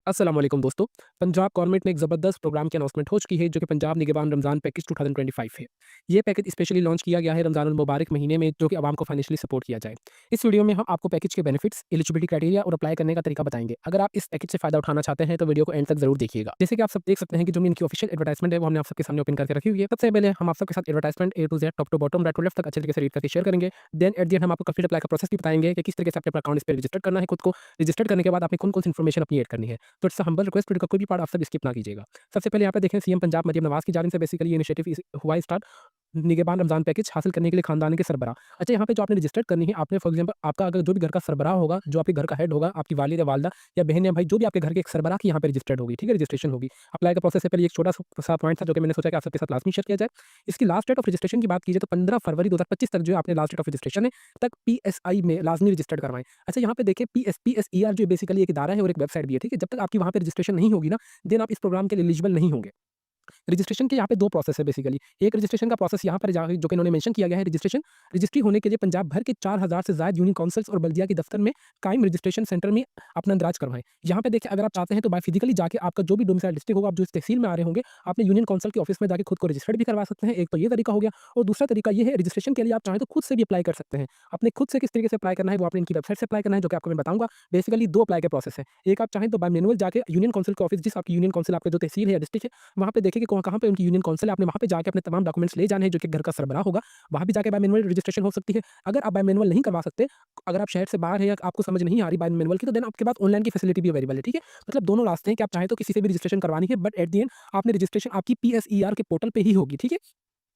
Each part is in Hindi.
अस्सलाम वालेकुम दोस्तों। पंजाब गवर्नमेंट ने एक ज़बरदस्त प्रोग्राम की अनाउंसमेंट हो चुकी है जो कि पंजाब निगहबान रमज़ान पैकेज 2025 है। ये पैकेज स्पेशली लॉन्च किया गया है रमज़ान अल मुबारक महीने में जो कि आवाम को फाइनेंशियली सपोर्ट किया जाए। इस वीडियो में हम आपको पैकेज के बेनिफिट्स, एलिजिबिलिटी क्राइटेरिया और अप्लाई करने का तरीका बताएंगे। अगर आप इस पैकेज से फ़ायदा उठाना चाहते हैं तो वीडियो को एंड तक ज़रूर देखिएगा। जैसे कि आप सब देख सकते हैं कि जो इनकी ऑफिशियल एडवर्टाइजमेंट है वो हमने आप सबके सामने ओपन करके रखी हुई है। सबसे पहले हम आप सबके साथ advertisement A to Z, top to bottom, right to left तक अच्छे तरीके से रीड करके शेयर करेंगे। देन एट द एंड हम आपको कंप्लीट अप्लाई का प्रोसेस भी बताएंगे कि किस तरीके से अपने अकाउंट इस पे रजिस्टर करना है खुद को। रजिस्टर करने के बाद आपने कौन-कौन सी इन्फॉर्मेशन अपनी ऐड करनी है। तो it's a humble request, video का कोई भी पार्ट आप सब स्किप ना कीजिएगा। सबसे पहले यहाँ पे देखें सीएम पंजाब मरीम नवाज की जानिब से बेसिकली ये इनिशिएटिव हुआ है स्टार्ट निगहबान रमज़ान पैकेज हासिल करने के लिए खानदान के सरबराह। अच्छा, यहाँ पे जो आपने रजिस्टर्ड करनी है, आपने फॉर एग्जांपल आपका अगर जो भी घर का सरबराह होगा, जो आपके घर का हेड होगा, आपकी वालिद या वालदा या बहन या भाई जो भी आपके घर के एक सरबराह की यहाँ पे रजिस्टर्ड होगी, ठीक है? रजिस्ट्रेशन होगी। अप्लाई का प्रोसेस से पहले एक छोटा-सा पॉइंट था जो कि मैंने सोचा कि आप सबके साथ लाज़मी शेयर किया जाए। इसकी लास्ट डेट ऑफ रजिस्ट्रेशन की बात की जाए तो 15 फरवरी 2025 तक जो है आपने लास्ट डेट ऑफ रजिस्ट्रेशन है, तक पीएसआई में लाज़मी रजिस्टर्ड करवाएँ। अच्छा, यहाँ पे देखिए पीएसईआर जो बेसिकली एक इदारा है और एक वेबसाइट भी है, ठीक है? जब तक आपकी वहाँ पे रजिस्ट्रेशन नहीं होगी ना, देन आप इस प्रोग्राम के लिए एलिजिबल नहीं होंगे। रजिस्ट्रेशन के यहाँ पे 2 प्रोसेस है बेसिकली। एक रजिस्ट्रेशन का प्रोसेस यहाँ पर जो कि इन्होंने मेंशन किया गया है रजिस्ट्री होने के लिए पंजाब भर के 4000 से ज़ायद यूनियन काउंसिल्स और बल्दिया के दफ्तर में कायम रजिस्ट्रेशन सेंटर में अपना इंदराज करवाएँ। यहाँ पे देखिए अगर आप चाहते हैं तो बाय फिजिकली जाके आपका जो भी डोमिसाइल डिस्ट्रिक्ट होगा, आप जो इस तहसील में आ रहे होंगे, अपने यूनियन काउंसिल के ऑफिस में जाके खुद को रजिस्टर्ड भी करवा सकते हैं। एक तो ये तरीका हो गया और दूसरा तरीका ये है रजिस्ट्रेशन के लिए आप चाहें तो खुद से भी अप्लाई कर सकते हैं। अपने खुद से किस तरीके से अप्लाई करना है वो आपने इनकी वेबसाइट से अप्लाई करना है जो कि आपको मैं बताऊँगा। बेसिकली 2 अप्लाई के प्रोसेस है। एक आप चाहें तो बाय मैनुअल जाके यूनियन काउंसिल के ऑफिस जिस आपकी यूनियन काउंसिल आपका जो तहसील है या डिस्ट्रिक्ट है, वहाँ पे देखें कि कहाँ पे उनकी यूनियन काउंसिल है, आपने वहाँ पे जाके अपने तमाम डॉक्यूमेंट्स ले जाने हैं जो कि घर का सरबराह होगा, वहाँ भी जाके बाय मैनुअल रजिस्ट्रेशन हो सकती है। अगर आप बाय मैनुअल नहीं करवा सकते, अगर आप शहर से बाहर हैं या आपको समझ नहीं आ रही बाय मैनुअल की, तो देन आपके पास ऑनलाइन की फैसिलिटी भी अवेलेबल है, ठीक है? मतलब दोनों रास्ते हैं कि आप चाहें तो किसी से भी रजिस्ट्रेशन करवानी है, बट एट द एंड आपने रजिस्ट्रेशन आपकी पीएसईआर के पोर्टल पे ही होगी, ठीक है?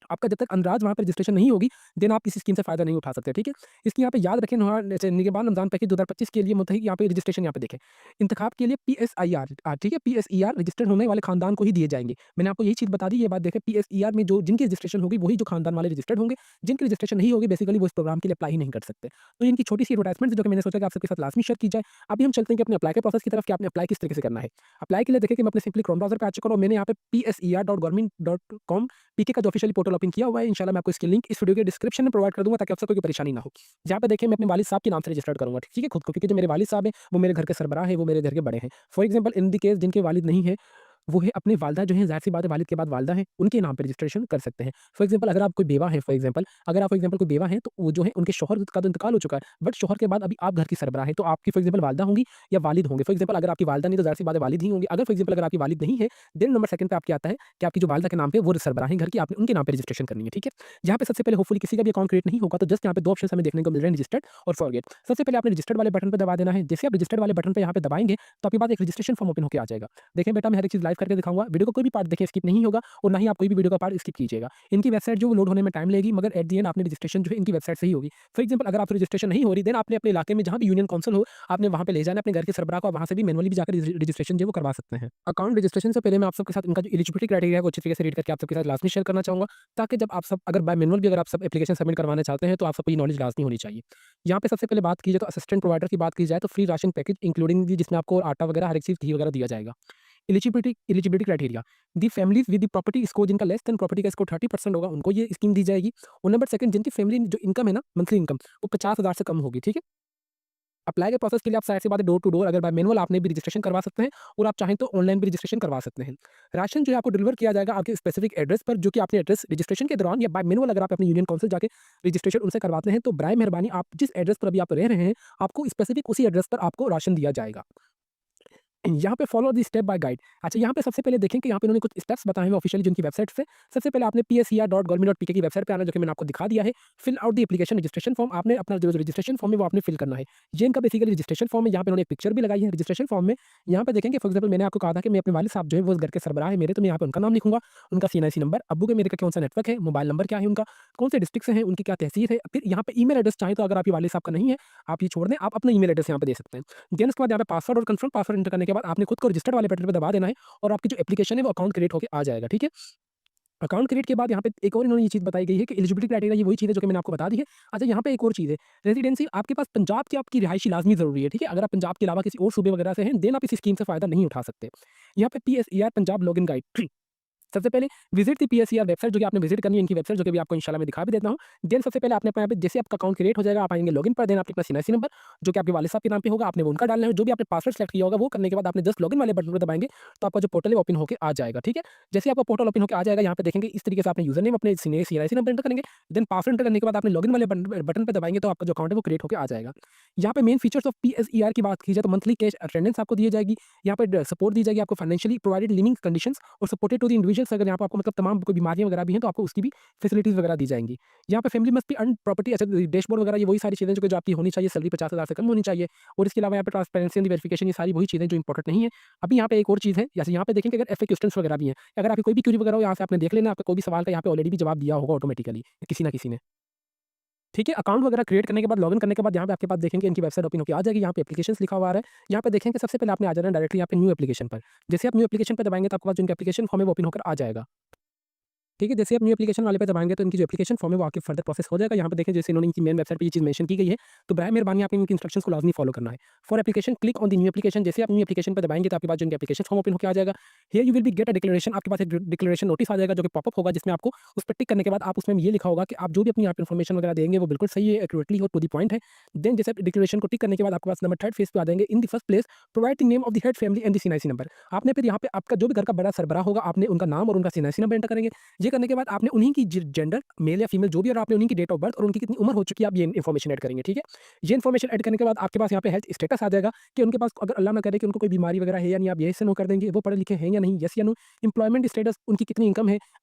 आपका जब तक अंदराज वहाँ पे रजिस्ट्रेशन नहीं होगी, देन आप इस स्कीम से फ़ायदा नहीं उठा सकते, ठीक है? इसलिए यहाँ पे याद रखें जैसे निगहबान रमज़ान पैकेज 2025 के लिए मुतहिक यहाँ पे रजिस्ट्रेशन यहाँ पे देखें। इंतखाब के लिए पीएसआईआर ठीक है? पीएसईआर रजिस्टर्ड होने वाले खानदान को ही दिए जाएँगे। मैंने आपको यही चीज़ बता दी, ये बात देखें पीएसईआर में जो जिनकी रजिस्ट्रेशन होगी वही जो खानदान वाले रजिस्टर्ड होंगे, जिनकी रजिस्ट्रेशन नहीं होगी बेसिकली वो इस प्रोग्राम के लिए अप्लाई ही नहीं कर सकते। तो इनकी छोटी-सी एडवर्टाइज़मेंट है जो कि मैंने सोचा कि आप सबके साथ लाज़मी शेयर की जाए। अभी हम चलते हैं कि अपने अप्लाई के प्रोसेस की तरफ कि आपने अप्लाई किस तरीके से करना है। अप्लाई के लिए देखिए कि मैं अपने सिंपली क्रोम ब्राउज़र पे आ चुका हूँ और मैंने यहाँ पे pser.government.com पीके का जो ऑफिशियली पोर्टल ओपन किया हुआ है। इंशाल्लाह मैं आपको इसकी लिंक इस वीडियो के डिस्क्रिप्शन में प्रोवाइड कर दूँगा ताकि आप सबको कोई परेशानी ना हो। यहाँ पे देखिए मैं अपने वालिद साहब के नाम से रजिस्टर्ड करूँगा, ठीक है? खुद को, क्योंकि जो मेरे वालिद साहब हैं वो मेरे घर के सरबराह हैं, वो मेरे घर के बड़े हैं। For example in the case जिनके वालिद नहीं है, वो है अपने वालिदा जो हैं, ज़ाहिर-सी बात है वालिद के बाद वालिदा हैं, उनके नाम पे रजिस्ट्रेशन कर सकते हैं। फॉर एग्जाम्पल अगर आप कोई बेवा हैं फॉर एग्जाम्पल अगर आप फॉर एग्जाम्पल कोई बेवा हैं तो वो जो है उनके शौहर का तो इंतकाल हो चुका है, बट शौहर के बाद अभी आप घर की सरबराह हैं, तो आपकी फॉर एग्जाम्पल वालिदा होंगी या वालिद होंगे। फॉर एग्जाम्पल अगर आपकी वालिदा नहीं तो ज़ाहिर-सी बात है वालिद ही होंगे। अगर फॉर एग्जाम्पल अगर आपकी वालिद नहीं है, देन नंबर सेकंड पे आपके आता है कि आपकी जो वालिदा के नाम पे वो सरबराह हैं घर की, आपने उनके नाम पे रजिस्ट्रेशन करनी है, ठीक है? यहाँ पे सबसे पहले होपफुली किसी का भी अकाउंट क्रिएट नहीं होगा, तो जस्ट यहाँ पे 2 ऑप्शंस हमें देखने को मिल रहे हैं, रजिस्टर्ड और फॉरगेट। सबसे पहले आपने रजिस्टर्ड वाले बटन पे दबा देना है। जैसे आप रजिस्टर्ड वाले बटन पे यहाँ पे दबाएँगे, तो आपके पास एक रजिस्ट्रेशन फॉर्म ओपन होके आ जाएगा। देखें बेटा, मैं हर एक चीज़ लाइव करके दिखाऊँगा। वीडियो को कोई भी पार्ट देखें स्किप नहीं होगा और ना ही आप कोई भी वीडियो का पार्ट स्किप कीजिएगा। इनकी वेबसाइट जो लोड होने में टाइम लगेगी, मगर एट द एंड आपने रजिस्ट्रेशन जो है इनकी वेबसाइट से ही होगी। फॉर एग्जाम्पल अगर आपकी रजिस्ट्रेशन नहीं हो रही, देन आपने अपने इलाके में जहाँ भी यूनियन काउंसिल हो, आपने वहाँ पे ले जाना है अपने घर के सरबराह को, वहाँ से भी मैनुअली भी जाकर रजिस्ट्रेशन जो है वो करवा सकते हैं। अकाउंट रजिस्ट्रेशन से पहले मैं आप सबके साथ इनका जो एलिजिबिलिटी क्राइटेरिया है वो अच्छी तरीके से रीड करके आप सबके साथ लाज़मी शेयर करना चाहूँगा, ताकि जब आप सब अगर बाय मैनुअल भी अगर आप सब एप्लीकेशन सबमिट करवाना चाहते हैं, तो आप सबको ये नॉलेज लाज़मी होनी चाहिए। यहाँ पे सबसे पहले बात की जाए तो असिस्टेंट प्रोवाइडर की बात की जाए तो फ्री राशन पैकेज इंक्लूडिंग जिसमें आपको आटा वगैरह हर एक चीज़ घी वगैरह दिया जाएगा। Eligibility criteria the families with the property score जिनका लेस देन प्रॉपर्टी का स्कोर 30% होगा उनको ये स्कीम दी जाएगी। और नंबर सेकंड जिनकी फैमिली जो इनकम है ना मंथली इनकम वो 50,000 से कम होगी, ठीक है? अप्लाई के प्रोसेस के लिए आप साइड से बात है डोर टू डोर अगर बाय मैनुअल आपने भी रजिस्ट्रेशन करवा सकते हैं और आप चाहें तो ऑनलाइन भी रजिस्ट्रेशन करवा सकते हैं। राशन जो है आपको डिलीवर किया जाएगा आपके स्पेसिफिक एड्रेस पर, जो कि आपने एड्रेस रजिस्ट्रेशन के दौरान या बाय मैनुअल अगर आप अपनी यूनियन काउंसिल जाके रजिस्ट्रेशन उनसे करवाते हैं तो बराए मेहरबानी आप जिस एड्रेस पर अभी आप रह रहे हैं आपको स्पेसिफिक उसी एड्रेस पर आपको राशन दिया जाएगा। यहाँ पे follow the step by guide. अच्छा, यहाँ पे सबसे पहले देखें कि यहाँ पे उन्होंने कुछ स्टेप्स बताए हैं ऑफिशियली जिनकी वेबसाइट से। सबसे पहले आपने pscr.government.pk की वेबसाइट पे आना, जो कि मैंने आपको दिखा दिया है। Fill out the application registration form, आपने अपना जो रजिस्ट्रेशन फॉर्म है वो आपने फिल करना है। ये इनका बेसिकली रजिस्ट्रेशन फॉर्म है। यहाँ पे उन्होंने एक पिक्चर भी लगाई है रजिस्ट्रेशन फॉर्म में। यहाँ पे देखेंगे फॉर एग्जाम्पल मैंने आपको कहा था कि मैं अपने वालिद साहब जो है वो उस घर के सरबराह है मेरे, तो मैं यहाँ पे उनका नाम लिखूंगा, उनका सीएनआईसी नंबर, अब्बू के मेरे का कौन सा नेटवर्क है, मोबाइल नंबर क्या है उनका, कौन से डिस्ट्रिक्ट से हैं, उनकी क्या तहसील है। फिर यहाँ पे ईमेल एड्रेस चाहे तो अगर आपके वालिद साहब का नहीं है आप ये छोड़ दें, आप अपना ईमेल एड्रेस यहाँ पे दे सकते हैं। देन उसके बाद यहाँ पे पासवर्ड और कंफर्म पासवर्ड एंटर करने के बाद आपने खुद को रजिस्टर्ड वाले बटन पे दबा देना है और आपकी जो एप्लीकेशन है वो अकाउंट क्रिएट होके आ जाएगा, ठीक है? अकाउंट क्रिएट के बाद यहाँ पे एक और इन्होंने ये चीज़ बताई गई है कि एलिजिबिलिटी क्राइटेरिया ये वही चीज़ है जो कि मैंने आपको बता दी है। अच्छा, यहाँ पे एक और चीज़ है, रेजिडेंसी आपके पास पंजाब की आपकी रिहायशी लाज़मी ज़रूरी है, ठीक है? अगर आप पंजाब के अलावा किसी और सूबे वगैरह से हैं, देन आप इस स्कीम से फ़ायदा नहीं उठा सकते। यहाँ पे पीएसईआर पंजाब लॉगिन गाइड सबसे पहले विजिट द पीएससीआर वेबसाइट जो कि आपने विजिट करनी है इनकी वेबसाइट जो कि अभी आपको इंशाल्लाह मैं दिखा भी देता हूँ। देन सबसे पहले आपने अपने यहाँ पे जैसे आपका अकाउंट क्रिएट हो जाएगा आप आएंगे लॉगिन पर, देन आपके पास सीएनआईसी नंबर जो कि आपके वालिद साहब के नाम पे होगा, आपने वो उनका डालना है। जो भी आपने पासवर्ड सेलेक्ट किया होगा वो करने के बाद आपने जस्ट लॉगिन वाले बटन पर दबाएंगे तो आपका जो पोर्टल है ओपन होकर आ जाएगा। ठीक है, जैसे आपका पोर्टल ओपन होकर आ जाएगा यहाँ पे देखेंगे इस तरीके से आपने यूजर नेम अपने सीएनआईसी नंबर एंटर करेंगे, देन पासवर्ड एंटर करने के बाद आपने लॉगिन वाले बटन पर दबाएंगे तो आपका जो अकाउंट है वो क्रिएट होकर आ जाएगा। यहाँ पे मेन फीचर्स ऑफ पीएसईआर की बात की जाए तो मंथली कैश अटेंडेंस आपको दी जाएगी, यहाँ पे सपोर्ट दी जाएगी आपको फाइनेंशियली प्रोवाइडेड लिविंग कंडीशंस और सपोर्टेड टू द इंडिविजुअल्स। अगर यहाँ पे आपको मतलब तमाम कोई बीमारियां वगैरह भी हैं तो आपको उसकी भी फैसिलिटीज वगैरह दी जाएंगी। यहाँ पे family must be earn property, अच्छा डैशबोर्ड वगैरह ये वही सारी चीजें जो आपकी होनी चाहिए, सैलरी 50,000 से कम होनी चाहिए। और इसके अलावा यहाँ पे ट्रांसपेरेंसी एंड वेरिफिकेशन ये सारी वही चीजें जो इंपॉर्टेंट नहीं है। अभी यहाँ पे एक और चीज़ है, जैसे यहाँ पे देखेंगे अगर एफए क्वेश्चंस वगैरह भी हैं, अगर आपकी कोई भी क्वेरी वगैरह हो यहाँ से आपने देख लेना, आपका कोई भी सवाल का यहाँ पे ऑलरेडी भी जवाब दिया होगा ऑटोमेटिकली किसी ना किसी ने। ठीक है, अकाउंट वगैरह क्रिएट करने के बाद लॉगिन करने के बाद यहाँ पे आपके पास देखेंगे इनकी वेबसाइट ओपन होकर आ जाएगी। यहाँ पे एप्लीकेशंस लिखा हुआ आ रहा है, यहाँ पे देखेंगे सबसे पहले आपने आ जाना है डायरेक्टली यहाँ पे न्यू एप्लीकेशन पर। जैसे आप न्यू एप्लीकेशन पर दबाएंगे तो आपके पास जो इनका एप्लीकेशन फॉर्म है वो ओपन होकर आ जाएगा। ठीक है, जैसे आप न्यू एप्लीकेशन वाले पे दबाएंगे तो इनकी जो एप्लीकेशन फॉर्म है वो आगे फर्दर प्रोसेस हो जाएगा। यहाँ पे देखें जैसे इन्होंने इनकी मेन वेबसाइट पे ये चीज़ मेंशन की गई है, तो बराए मेहरबानी आपने इनकी इंस्ट्रक्शंस को लाजमी फॉलो करना है। For application click on the new application, जैसे आप न्यू एप्लीकेशन पे दबाएंगे तो आपके पास जो इनका एप्लीकेशन फॉर्म ओपन होकर आ जाएगा। Here you will be get a declaration, आपके पास एक डिक्लेरेशन नोटिस आ जाएगा जो कि पॉपअप होगा, जिसमें आपको उस पर टिक करने के बाद आप उसमें ये लिखा होगा कि आप जो भी अपनी यहाँ पे इन्फॉर्मेशन वगैरह देंगे वो बिल्कुल सही है, एक्यूरेटली और टू द पॉइंट है। देन जैसे डिक्लेरेशन को टिक करने के बाद आपके पास नंबर थर्ड फेज पे आ जाएंगे। In the first place provide the name of the head family and the CNIC number. आपने फिर यहाँ पे आपका जो भी घर का बड़ा सरबराह होगा आपने उनका नाम और उनका सीएनआईसी नंबर एंटर करेंगे। ये करने के बाद आपने उन्हीं की जेंडर मेल या फीमेल जो भी और आपने उन्हीं की डेट ऑफ बर्थ और उनकी कितनी उम्र हो चुकी है आप ये इन्फॉर्मेशन ऐड करेंगे। ठीक है, ये इन्फॉर्मेशन ऐड करने के बाद आपके पास यहाँ पे हेल्थ स्टेटस आ जाएगा कि उनके पास अगर अल्लाह ना करे कि उनको कोई बीमारी वगैरह है या नहीं, आप ये से नो कर देंगे वो पढ़े लिखे हैं या नहीं, यस या नो। एम्प्लॉयमेंट स्टेटस उनकी कितनी इनकम है,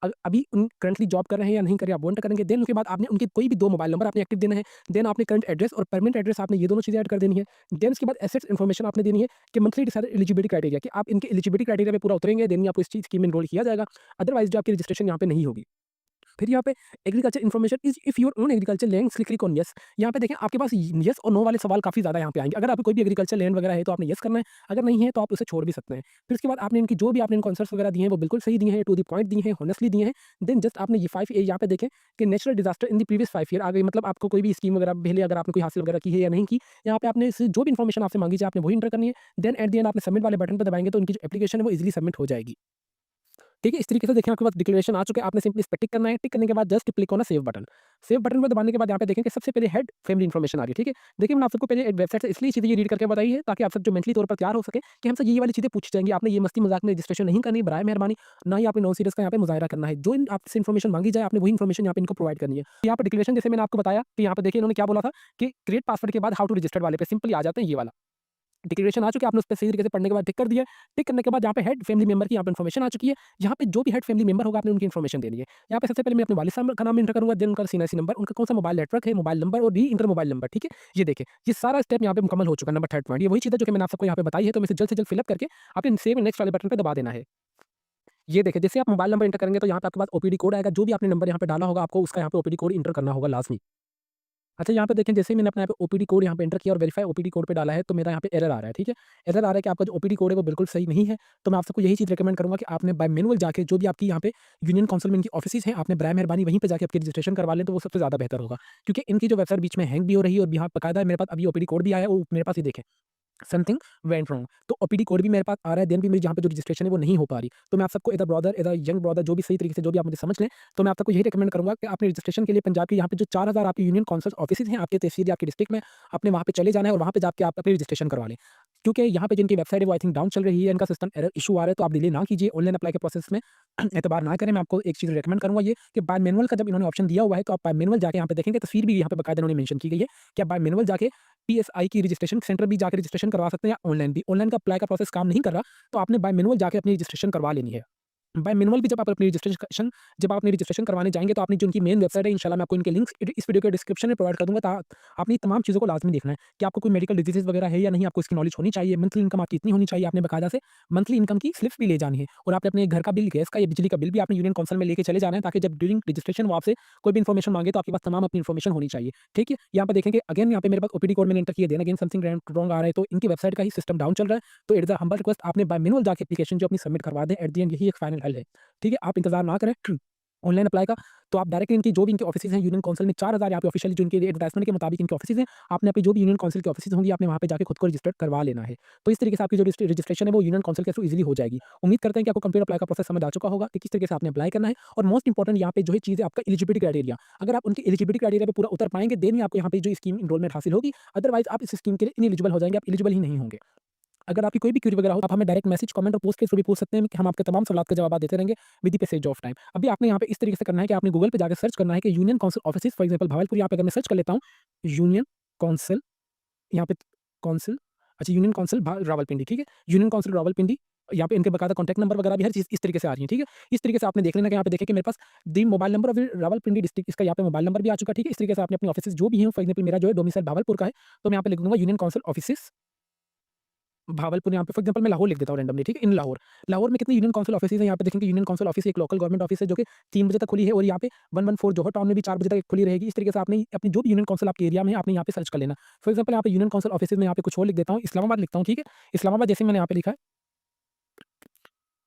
अभी उन करंटली जॉब कर रहे हैं या नहीं कर रहे, आप वो एंटर करेंगे। देन उसके बाद आपने उनके कोई भी 2 मोबाइल नंबर आपने एक्टिव देना है। देन आपने करंट एड्रेस और परमानेंट एड्रेस आपने ये दोनों चीज़ें ऐड कर देनी है। देन उसके बाद एसेट्स इन्फॉर्मेशन आपने देनी है कि मंथली डिसाइडेड एलिजिबिलिटी क्राइटेरिया कि आप इनके एलिजिबिलिटी क्राइटेरिया पे पूरा उतरेंगे, देन ही आपको इस चीज़ स्कीम में एनरोल किया जाएगा, अदरवाइज जो आपकी रजिस्ट्रेशन यहाँ पे नहीं होगी। फिर यहाँ पे agriculture information is if your own agriculture land click on yes. यहाँ पे देखें आपके पास यस और नो वाले सवाल काफ़ी ज़्यादा यहाँ पे आएंगे। अगर आपको कोई भी एग्रीकल्चर लैंड वगैरह है तो आपने यस करना है, अगर नहीं है तो आप उसे छोड़ भी सकते हैं। फिर उसके बाद आपने इनकी जो भी आपने इनको आंसर्स वगैरह दिए हैं वो बिल्कुल सही दिए हैं, टू द पॉइंट दिए हैं, हॉनेस्टली दिए हैं। देन जस्ट आपने ये 5 यहाँ पे देखें कि natural disaster in the previous 5 year आ गई, मतलब आपको कोई भी स्कीम वगैरह पहले अगर आपने कोई हासिल वगैरह की है या नहीं की, यहाँ पे आपने जो भी इन्फॉर्मेशन आपसे मांगी जाए आपने वही इंटर करनी है। देन एट द एंड आपने सबमिट वाले बटन पर दबाएंगे तो उनकी जो एप्लीकेशन है वो इजीली सबमिट हो जाएगी। ठीक है, इस तरीके से देखें आपके पास डिक्लेरेशन आ चुके हैं, आपने सिंपली इस पे टिक करना है। टिक करने के बाद just click on save button. Save button पर दबाने के बाद यहाँ पे देखें कि सबसे पहले हेड फैमिली इन्फॉर्मेशन आ रही है। ठीक है, देखिए मैंने आप सबको पहले वेबसाइट से इसलिए चीज़ें ये रीड करके बताई है ताकि आप सब जो मेंटली तौर पर तैयार हो सके कि हमसे ये वाली चीज़ें पूछी जाएंगी। आपने ये मस्ती मजाक में रजिस्ट्रेशन नहीं करनी, बराए मेहरबानी ना ही आपने नॉन सीरियस का यहाँ पे मुजाहरा करना है। जो आपसे इन्फॉर्मेशन मांगी जाए आपने वही इन्फॉर्मेशन यहाँ पे इनको प्रोवाइड करनी है। यहाँ पे डिक्लेरेशन जैसे मैंने आपको बताया कि यहाँ पे देखिए इन्होंने क्या बोला था कि क्रिएट पासवर्ड के बाद हाउ टू रजिस्टर वाले पे सिंपली आ जाते हैं, ये वाला डिक्लेरेशन आ चुकी है, आपने उस पे सही तरीके से पढ़ने के बाद टिक कर दिया। टिक करने के बाद यहाँ पे हेड फैमिली मेंबर की यहाँ पे इन्फॉर्मेशन आ चुकी है। यहाँ पे जो भी हेड फैमिली मेंबर होगा आपने उनकी इन्फॉर्मेशन देनी है। यहाँ पे सबसे पहले मैं अपने वालिद साहब का नाम एंटर करूँगा, देन उनका सीएनआईसी नंबर, उनका कौन सा मोबाइल नेटवर्क है, मोबाइल नंबर और री इंटर मोबाइल नंबर। ठीक है, ये देखिए ये सारा स्टेप यहाँ पे मुकम्मल हो चुका है। नंबर थर्ड पॉइंट ये वही चीज़ है जो कि मैंने आप सबको यहाँ पे बताई है, तो मैं इसे जल्द से जल्द फिलअप करके आपने सेव नेक्स्ट वाले बटन पे दबा देना है। ये देखिए जैसे आप मोबाइल नंबर एंटर करेंगे तो यहाँ पे आपके पास ओपीडी कोड आएगा, जो भी आपने नंबर यहाँ पे डाला होगा आपको उसका यहाँ पे ओपीडी कोड एंटर करना होगा लाजमी। अच्छा यहाँ पे देखें जैसे ही मैंने अपना यहाँ पे ओपीडी कोड यहाँ पे एंटर किया और वेरीफाई ओपीडी कोड पे डाला है तो मेरा यहाँ पे एरर आ रहा है। ठीक है, एरर आ रहा है कि आपका जो ओपीडी कोड है वो बिल्कुल सही नहीं है। तो मैं आप सबको यही चीज़ रिकमेंड करूँगा कि आपने बाय मैनुअल जाके जो भी आपकी यहाँ पे यूनियन काउंसिल में इनकी ऑफिसेज हैं आपने बराए मेहरबानी वहीं पे जाके आपकी रजिस्ट्रेशन करवा लें तो वो सबसे ज़्यादा बेहतर होगा, क्योंकि इनकी जो वेबसाइट बीच में हैंग भी हो रही है और यहाँ बाकायदा मेरे पास अभी ओपीडी कोड भी आया है, वो मेरे पास ही देखें समथिंग वेंट रॉन्ग। तो ओपीडी कोड भी मेरे पास आ रहा है, देन भी मेरी जहाँ पे जो रजिस्ट्रेशन है वो नहीं हो पा रही। तो मैं आप सबको as a brother as a young brother जो भी सही तरीके से जो भी आप मुझे समझ लें, तो मैं आप सबको यही रिकमेंड करूँगा कि आपने रजिस्ट्रेशन के लिए पंजाब के यहाँ पे जो 4000 आपकी यूनियन काउंसिल ऑफिसेज हैं आपके तहसील या आपके डिस्ट्रिक्ट में, आपने वहाँ पे चले जाना है और वहाँ पे जाके आप अपनी रजिस्ट्रेशन करवा लें। क्योंकि यहाँ पे जिनकी वेबसाइट है वो आई थिंक डाउन चल रही है, इनका सिस्टम एरर इशू आ रहा है, तो आप डिले ना कीजिए, ऑनलाइन अप्लाई के प्रोसेस में एतबार ना करें। मैं आपको एक चीज़ रिकमेंड करूँगा ये कि बाय मैनुअल का जब इन्होंने ऑप्शन दिया हुआ है तो आप बाय मैनुअल जाके यहाँ पे देखेंगे तस्वीर भी यहाँ पे बाकायदा इन्होंने मेंशन की गई है कि आप बाय मैनुअल जाके पीएसआई की रजिस्ट्रेशन सेंटर भी जाके रजिस्ट्रेशन करवा सकते हैं या ऑनलाइन भी। ऑनलाइन का अप्लाई का प्रोसेस काम नहीं कर रहा तो आपने बाय मैनुअल जाके अपनी रजिस्ट्रेशन करवा लेनी है। बाय मैनुअल भी जब आप अपनी रजिस्ट्रेशन करवाने जाएंगे तो आपने जो उनकी मेन वेबसाइट है इंशाल्लाह मैं आपको इनके लिंक्स इस वीडियो के डिस्क्रिप्शन में प्रोवाइड कर दूंगा। आपने तमाम चीज़ों को लाजमी देखना है कि आपको कोई मेडिकल डिजीजेज वगैरह है या नहीं, आपको इसकी नॉलेज होनी चाहिए, मंथली इनकम आपकी इतनी होनी चाहिए, आपने बाकायदा से मंथली इनकम की स्लिप्स भी ले जानी है और आपने अपने घर का बिल, गैस का या बिजली का बिल भी आपने यूनियन काउंसिल में लेके चले जाना है ताकि जब ड्यूरिंग रजिस्ट्रेशन वो आपसे कोई भी इन्फॉर्मेशन मांगे तो आपके पास तमाम अपनी इन्फॉर्मेशन होनी चाहिए। ठीक है, यहाँ पे देखेंगे अगेन यहाँ पे मेरे पास ओपीडी कोड मैंने एंटर किया, देन अगेन समथिंग रॉन्ग आ रहा है, तो इनकी वेबसाइट का ही सिस्टम डाउन चल रहा है। तो it is a humble request आपने बाय मैनुअल जाके एप्लीकेशन जो अपनी सबमिट करवा दें, एट द एंड यही एक फाइनल हल है। ठीक है, आप इंतजार ना करें। ऑनलाइन अप्लाई का, तो आप डायरेक्टली इनकी जो भी इनके ऑफिसेज़ हैं यूनियन काउंसिल में 4000 यहाँ पे ऑफिशियली जो इनके एडवर्टाइजमेंट के मुताबिक इनके ऑफिसेज़ हैं, आपने अपनी जो भी यूनियन काउंसिल की ऑफिसेज़ होंगी, आपने वहाँ पे जाके खुद को रजिस्टर्ड करवा लेना है। तो इस तरीके से आपकी जो रजिस्ट्रेशन है वो यूनियन काउंसिल के थ्रू ईज़िली हो जाएगी। उम्मीद करते हैं कि आपको कंप्लीट अप्लाई का प्रोसेस समझ आ चुका होगा कि किस तरीके से आपने अप्लाई करना है और मोस्ट इंपोर्टेंट यहाँ पे जो है चीज़ है आपका एलिजिबिलिटी क्राइटेरिया। अगर आप उनके एलिजिबिलिटी क्राइटेरिया पे पूरा उतर पाएँगे देन ही आपको यहाँ पे जो स्कीम एनरोलमेंट हासिल होगी, अदरवाइज़ आप इस स्कीम के लिए इनएलिजिबल हो जाएँगे, आप एलिजिबल ही नहीं होंगे। अगर आपकी कोई भी क्वेरी वगैरह हो, आप हमें डायरेक्ट मैसेज, कमेंट और पोस्ट के थ्रू भी पूछ सकते हैं कि हम आपके तमाम सवालों के जवाब देते रहेंगे with the passage of time. अभी आपने यहाँ पे इस तरीके से करना है कि आपने गूगल पे जाकर सर्च करना है कि union council offices for example Bhagalpur यहाँ पे अगर मैं सर्च कर लेता हूँ, यूनियन काउंसिल यहाँ पे काउंसिल अच्छा यूनियन काउंसिल रावलपिंडी, ठीक है? यूनियन काउंसिल रावलपिंडी, यहाँ पे इनके बाकायदा कॉन्टैक्ट नंबर वगैरह भी हर चीज़ इस तरीके से आ रही है, ठीक है? इस तरीके से आपने देख लेना कि यहाँ पे देखें कि मेरे पास the mobile number of Rawalpindi district, इसका यहाँ पे मोबाइल नंबर भी आ चुका है, ठीक है? इस तरीके से आपने अपने ऑफिसेज़ जो भी हैं, फॉर एग्जांपल मेरा जो है डोमिसाइल भागलपुर का है, तो मैं यहाँ पे लिख दूँगा यूनियन काउंसिल ऑफिसेज़ भागलपुर, यहाँ पे फॉर एग्जांपल मैं लाहौर लिख देता हूँ रैंडमली, ठीक है? इन लाहौर। लाहौर में कितने यूनियन काउंसिल ऑफिसेज़ हैं, यहाँ पे देखेंगे यूनियन काउंसिल ऑफिस एक लोकल गवर्नमेंट ऑफिस है जो कि 3 बजे तक खुली है और यहाँ पे 114 जोहर टाउन में भी 4 बजे तक खुली रहेगी। इस तरीके से आपने अपनी जो भी यूनियन काउंसिल आपके एरिया में है, आपने यहाँ पे सर्च कर लेना। फॉर एग्जांपल यहाँ पे यूनियन काउंसिल ऑफिसेज़ में यहाँ पे कुछ और लिख देता हूँ, इस्लामाबाद लिखता हूँ, ठीक है? इस्लामाबाद जैसे मैंने यहाँ पे लिखा है,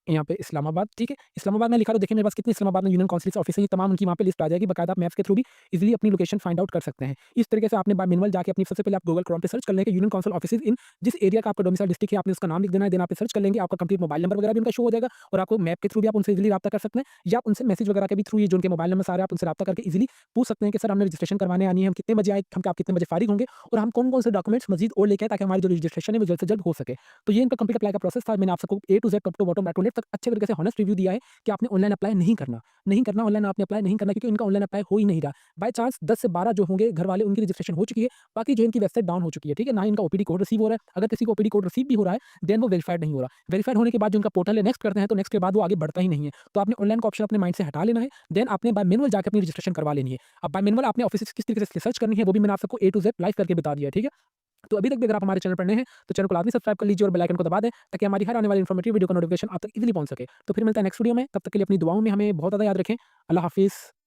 यहाँ पे इस्लामाबाद, ठीक है? इस्लामाबाद में लिखा तो देखिए मेरे पास कितने इस्लामाबाद में यूनियन काउंसिल्स ऑफिस हैं, ये तमाम उनकी वहाँ पे लिस्ट आ जाएगी, बाकायदा आप मैप्स के थ्रू भी इज़िली अपनी लोकेशन फाइंड आउट कर सकते हैं। इस तरीके से आपने मैनुअल जाके अपनी सबसे पहले आप गूगल क्रोम पे सर्च कर लेंगे यूनियन काउंसिल ऑफिसेज़ इन जिस एरिया का आपका डोमिसाइल डिस्ट्रिक्ट है, आपने उसका नाम लिख देना है, देन आप सर्च कर लेंगे, आपका कंप्लीट मोबाइल नंबर वगैरह भी उनका शो हो जाएगा और आपको मैप के थ्रू भी आप उनसे इज़िली राब्ता कर सकते हैं या आप उनसे मैसेज वगैरह के भी थ्रू ये जो उनके मोबाइल नंबर सारे आप उनसे राब्ता करके इज़िली पूछ सकते हैं कि सर हमने रजिस्ट्रेशन करवाने आनी है, हम कितने बजे आए, हम आप कितने बजे फारिग होंगे और हम कौन-कौन से डॉक्यूमेंट्स मज़ीद और लेके आए ताकि हमारी जो रजिस्ट्रेशन है वो जल्द से जल्द हो सके। तो ये इनका कंप्लीट अप्लाई का प्रोसेस था। मैंने आप सबको A to Z top to bottom back to left तक अच्छे तरीके से हॉनेस्ट रिव्यू दिया है कि आपने ऑनलाइन अप्लाई नहीं करना। नहीं करना, ऑनलाइन आपने अप्लाई नहीं करना क्योंकि इनका ऑनलाइन अप्लाई हो ही नहीं रहा। बाय चांस 10 से 12 जो होंगे घर वाले उनकी रजिस्ट्रेशन हो चुकी है, बाकी जो इनकी वेबसाइट डाउन हो चुकी है, ठीक है? ना इनका ओपीडी कोड रिसीव हो रहा है। अगर किसी को ओपीडी कोड रिसीव भी हो रहा है, देन वो वेरिफाइड नहीं हो रहा। वेरिफाइड होने के बाद जो उनका पोर्टल है नेक्स्ट करते हैं, तो नेक्स्ट के बाद वो आगे बढ़ता ही नहीं है। तो आपने ऑनलाइन का ऑप्शन अपने माइंड से हटा लेना है, देन आपने बाय मैनुअल जाके अपनी रजिस्ट्रेशन करवा लेनी है। अब बाय मैनुअल आपने ऑफिसेज़ किस तरीके से सर्च करनी है, वो भी मैंने आप सबको ए टू ज़ेड लाइव करके बता दिया है, ठीक है? तो अभी तक भी अगर आप हमारे चैनल पर नए हैं, तो चैनल को लाज़मी सब्सक्राइब कर लीजिए और बेल आइकन को दबा दें, ताकि हमारी हर आने वाली इन्फॉर्मेटिव वीडियो का नोटिफिकेशन आप तक ईज़िली पहुँच सके। तो फिर मिलता है नेक्स्ट वीडियो में, तब तक के लिए अपनी दुआओं में हमें बहुत ज़्यादा याद रखें। अल्लाह हाफ़िज़।